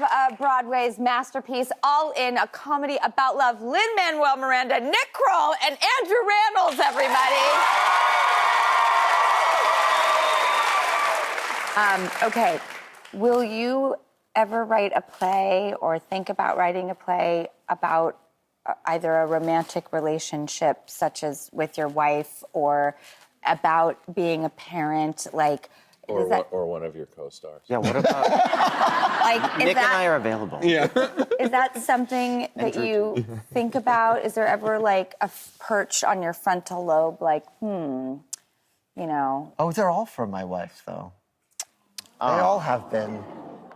have Broadway's masterpiece, All In, a comedy about love. Lin-Manuel Miranda, Nick Kroll, and Andrew Rannells, everybody. Okay, will you ever write a play or think about writing a play about either a romantic relationship, such as with your wife, or about being a parent, like... Or one of your co-stars. Yeah, what about... like, Nick and I are available. Yeah. Is that something that you think about? Is there ever, like, a perch on your frontal lobe, like, you know? Oh, they're all for my wife, though. They all have been.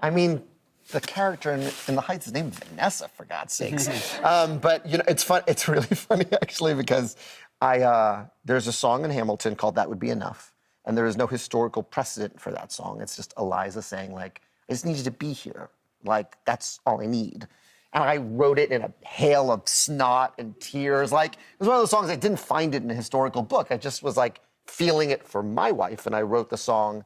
I mean, the character in The Heights is named Vanessa, for God's sakes. But, you know, it's fun. It's really funny, actually, because there's a song in Hamilton called That Would Be Enough. And there is no historical precedent for that song. It's just Eliza saying, like, I just need you to be here. Like, that's all I need. And I wrote it in a hail of snot and tears. Like, it was one of those songs, I didn't find it in a historical book. I just was, like, feeling it for my wife. And I wrote the song,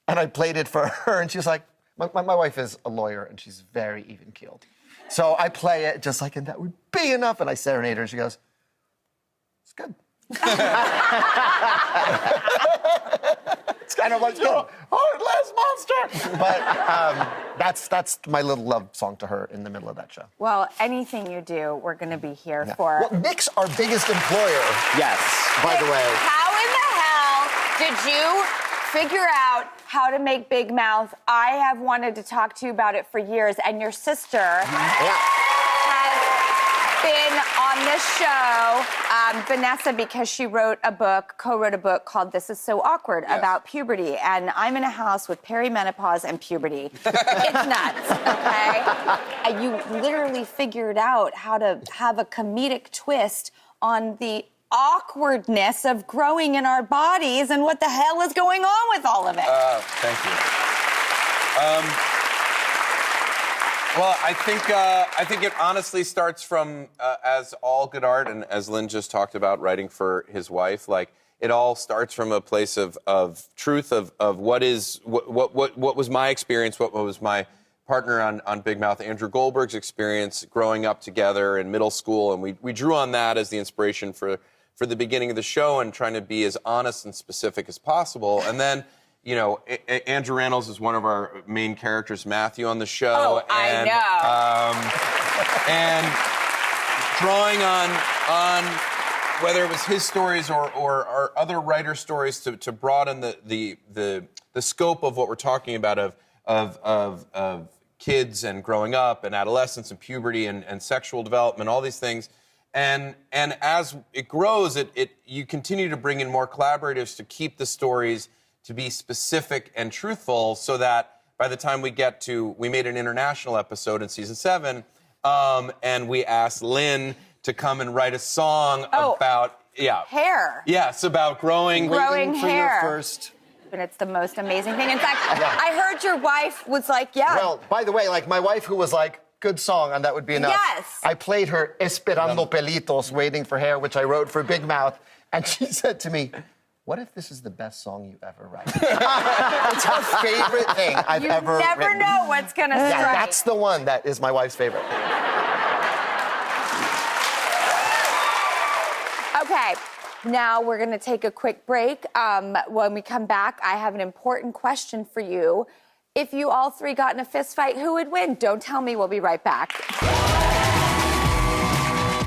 and I played it for her. And she was like, my wife is a lawyer, and she's very even-keeled. So I play it just like, and that would be enough. And I serenade her, and she goes, it's good. It's kind of like, heartless monster. But that's my little love song to her in the middle of that show. Well, anything you do, we're going to be here for. Well, Nick's our biggest employer. Yes. By the way. How in the hell did you figure out how to make Big Mouth? I have wanted to talk to you about it for years, and your sister has been on this show, Vanessa, because she co-wrote a book called This Is So Awkward about puberty. And I'm in a house with perimenopause and puberty. It's nuts, okay? And you literally figured out how to have a comedic twist on the awkwardness of growing in our bodies and what the hell is going on with all of it. Thank you. Well, I think it honestly starts from, as all good art, and as Lin just talked about, writing for his wife. Like, it all starts from a place of truth of what was my experience, what was my partner on Big Mouth, Andrew Goldberg's experience growing up together in middle school, and we drew on that as the inspiration for the beginning of the show and trying to be as honest and specific as possible, and then. You know, Andrew Rannells is one of our main characters, Matthew, on the show. Oh, I know. And drawing on whether it was his stories or other writer stories to broaden the scope of what we're talking about of kids and growing up and adolescence and puberty and sexual development, all these things. And as it grows, you continue to bring in more collaborators to keep the stories to be specific and truthful, so that by the time we made an international episode in season 7, and we asked Lin to come and write a song about hair. Yes, about growing hair. For your first. And it's the most amazing thing. In fact, I heard your wife was like, Well, by the way, like my wife, who was like, good song, and that would be enough. Yes. I played her Esperando Pelitos, Waiting for Hair, which I wrote for Big Mouth, and she said to me, what if this is the best song you ever write? It's her favorite thing I've ever written. You never know what's going to strike. Yeah, that's the one that is my wife's favorite. Okay, now we're going to take a quick break. When we come back, I have an important question for you. If you all three got in a fist fight, who would win? Don't tell me. We'll be right back.